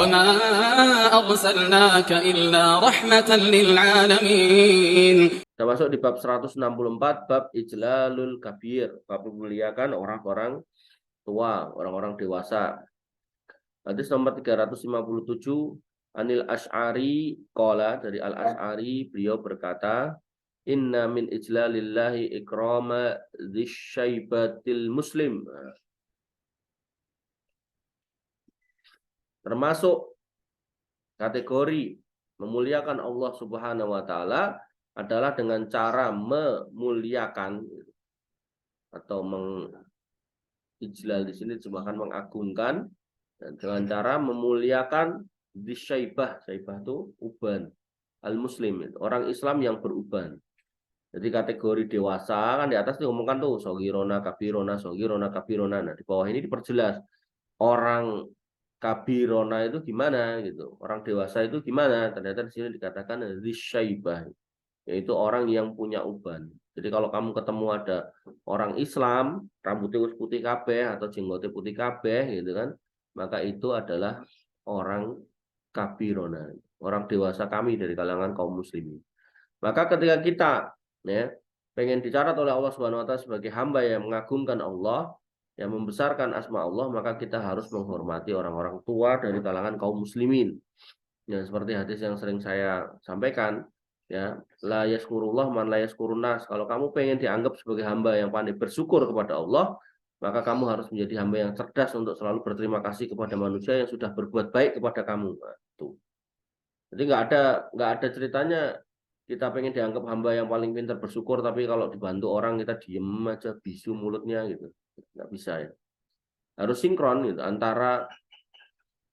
وما أرسلناك إلا رحمة للعالمين. Kita masuk di bab 164, bab Ijlalul Kabir, bab memuliakan orang-orang tua, orang-orang dewasa. Hadis nomor 357, Anil Asy'ari qala, dari Al Asy'ari beliau berkata, inna min ijlalillahi ikrama dzisyaibatil muslim. Termasuk kategori memuliakan Allah Subhanahu wa taala adalah dengan cara memuliakan atau ijlal di sini terjemahkan mengagungkan, dan dengan cara memuliakan disyaibah, syaibah itu uban, al-muslim, orang Islam yang beruban. Jadi kategori dewasa kan di atas diomongkan tuh sogirona, kabirona, sogirona, kabirona. Nah di bawah ini diperjelas orang kabirona itu gimana gitu, orang dewasa itu gimana. Ternyata di sini dikatakan disyaibah, yaitu orang yang punya uban. Jadi kalau kamu ketemu ada orang Islam rambutnya putih kabeh atau jenggotnya putih kabeh gitu kan, maka itu adalah orang kabirona, orang dewasa kami dari kalangan kaum muslimin. Maka ketika kita ya pengen dicatat oleh Allah Subhanahu wa taala sebagai hamba yang mengagungkan Allah, yang membesarkan asma Allah, maka kita harus menghormati orang-orang tua dari kalangan kaum muslimin. Ya, seperti hadis yang sering saya sampaikan, ya, la yaskurullah man la yaskurun nas. Kalau kamu pengen dianggap sebagai hamba yang pandai bersyukur kepada Allah, maka kamu harus menjadi hamba yang cerdas untuk selalu berterima kasih kepada manusia yang sudah berbuat baik kepada kamu. Nah, tuh. Jadi nggak ada ceritanya kita pengen dianggap hamba yang paling pintar bersyukur, tapi kalau dibantu orang kita diem aja, bisu mulutnya gitu. Nggak bisa ya. Harus sinkron gitu antara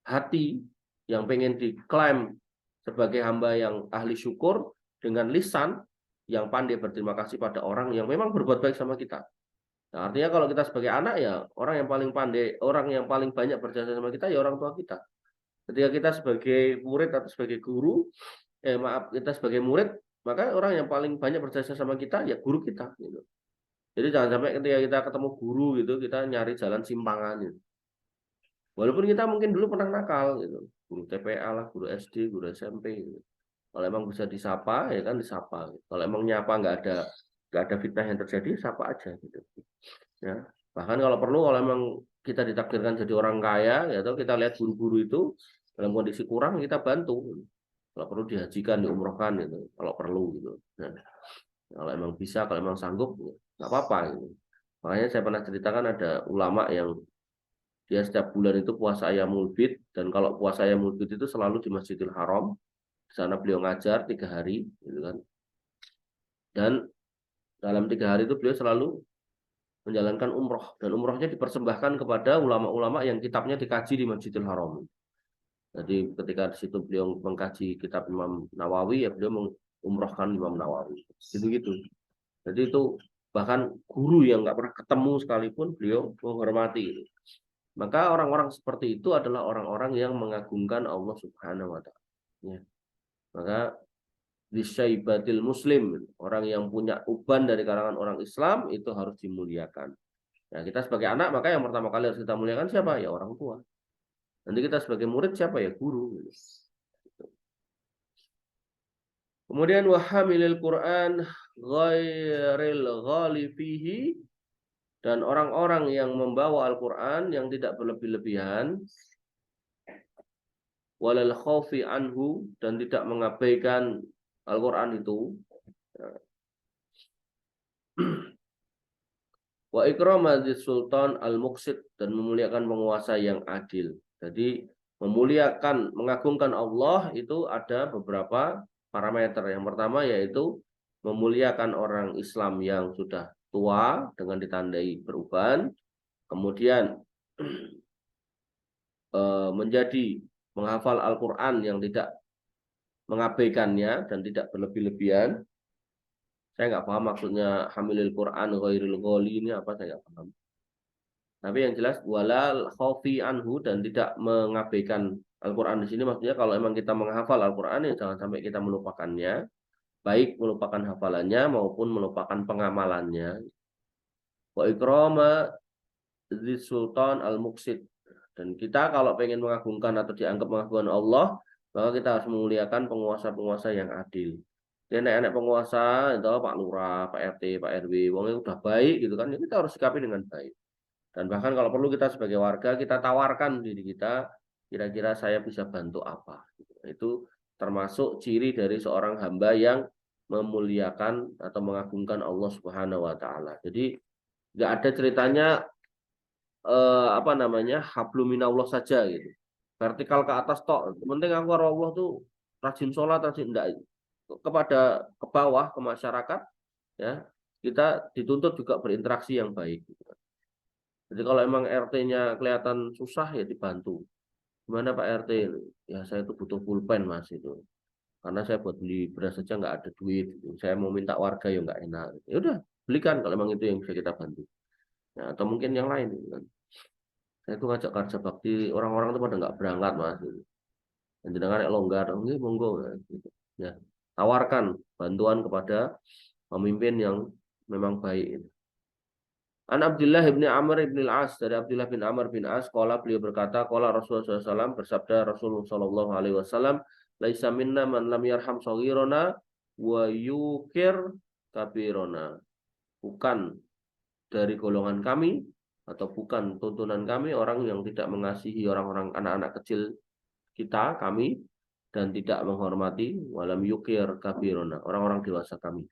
hati yang pengen diklaim sebagai hamba yang ahli syukur dengan lisan yang pandai berterima kasih pada orang yang memang berbuat baik sama kita. Nah, artinya kalau kita sebagai anak ya orang yang paling pandai, orang yang paling banyak berjasa sama kita ya orang tua kita. Ketika kita sebagai murid atau sebagai guru, kita sebagai murid, maka orang yang paling banyak berjasa sama kita ya guru kita gitu. Jadi jangan sampai ketika kita ketemu guru gitu kita nyari jalan simpangan gitu. Walaupun kita mungkin dulu pernah nakal gitu, guru TPA lah, guru SD, guru SMP gitu. Kalau emang bisa disapa ya kan disapa. Kalau emang nyapa nggak ada fitnah yang terjadi, sapa aja gitu. Ya. Bahkan kalau perlu, kalau emang kita ditakdirkan jadi orang kaya, ya atau kita lihat guru-guru itu dalam kondisi kurang, kita bantu. Kalau perlu dihajikan, diumrohkan gitu. Kalau perlu gitu. Nah, kalau emang bisa, kalau emang sanggup, nggak apa-apa gitu. Makanya saya pernah ceritakan ada ulama yang dia setiap bulan itu puasa Ayyamul Bid, dan kalau puasa Ayyamul Bid itu selalu di Masjidil Haram. Di sana beliau ngajar 3 hari, gitu kan. Dan dalam 3 hari itu beliau selalu menjalankan umroh, dan umrohnya dipersembahkan kepada ulama-ulama yang kitabnya dikaji di Masjidil Haram. Jadi ketika di situ beliau mengkaji kitab Imam Nawawi, ya beliau mengumrohkan Imam Nawawi. Gitu-gitu. Jadi itu bahkan guru yang nggak pernah ketemu sekalipun beliau menghormati. Maka orang-orang seperti itu adalah orang-orang yang mengagungkan Allah Subhanahu wa taala. Ya. Maka disyaibatil muslim, orang yang punya uban dari kalangan orang Islam itu harus dimuliakan. Ya, kita sebagai anak maka yang pertama kali harus kita muliakan siapa? Ya orang tua. Nanti kita sebagai murid siapa? Ya guru. Kemudian wahamilil Quran ghairil ghali fihi, dan orang-orang yang membawa Al-Quran yang tidak berlebih-lebihan, walal khaufi anhu, dan tidak mengabaikan Al-Quran itu, wa ikramadzis sultan al-muqsid, dan memuliakan penguasa yang adil. Jadi memuliakan, mengagungkan Allah itu ada beberapa parameter. Yang pertama yaitu memuliakan orang Islam yang sudah tua dengan ditandai beruban, kemudian menjadi menghafal Al-Quran yang tidak mengabaikannya dan tidak berlebih-lebihan. Saya nggak paham maksudnya hamilil Quran ghairil ghali ini apa, saya nggak paham. Tapi yang jelas walal khaufi anhu, dan tidak mengabaikan Al-Quran di sini maksudnya kalau emang kita menghafal Al-Quran ya jangan sampai kita melupakannya, baik melupakan hafalannya maupun melupakan pengamalannya. Wa ikrama dzis sultan al-muqsid, Dan kita kalau pengen mengagungkan atau dianggap mengagungkan Allah, maka kita harus memuliakan penguasa-penguasa yang adil. Jadi anak-anak penguasa itu Pak Lurah, Pak RT, Pak RW, wong yang udah baik gitu kan, ya kita harus sikapi dengan baik. Dan bahkan kalau perlu kita sebagai warga kita tawarkan diri kita, kira-kira saya bisa bantu apa. Itu termasuk ciri dari seorang hamba yang memuliakan atau mengagungkan Allah Subhanahu wa taala. Jadi nggak ada ceritanya apa namanya habluminallah saja gitu. Vertikal ke atas tok. Penting aku karo Allah tuh rajin sholat, rajin enggak kepada ke bawah ke masyarakat ya. Kita dituntut juga berinteraksi yang baik gitu. Jadi kalau emang RT-nya kelihatan susah ya dibantu. Gimana Pak RT? Ya saya tuh butuh pulpen Mas itu. Karena saya buat beli beras saja nggak ada duit. Gitu. Saya mau minta warga ya nggak enak. Ya udah belikan kalau emang itu yang bisa kita bantu. Nah, atau mungkin yang lain. Gitu kan. Saya tuh ngajak kerja bakti orang-orang tuh pada nggak berangkat Mas. Gitu. Dan jenengan longgar, ini monggo. Gitu. Ya tawarkan bantuan kepada pemimpin yang memang baik. Gitu. An Abdullah bin Amr bin Al-As, dari Abdullah bin Amr bin As, qala beliau berkata, qala Rasulullah SAW, bersabda Rasulullah sallallahu alaihi wasallam, laisa minna man lam yarham shaghirana wa yukir kabirona. Bukan dari golongan kami atau bukan tuntunan kami orang yang tidak mengasihi orang-orang anak-anak kecil kita, kami, dan tidak menghormati walam yukir kabirona, orang-orang dewasa kami.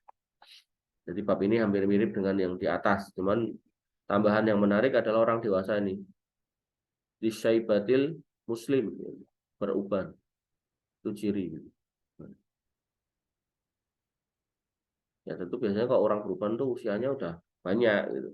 Jadi bab ini hampir mirip dengan yang di atas, cuman tambahan yang menarik adalah orang dewasa ini. Disyaibatil muslim, beruban. Itu ciri. Ya tentu biasanya kalau orang beruban tuh usianya udah banyak gitu.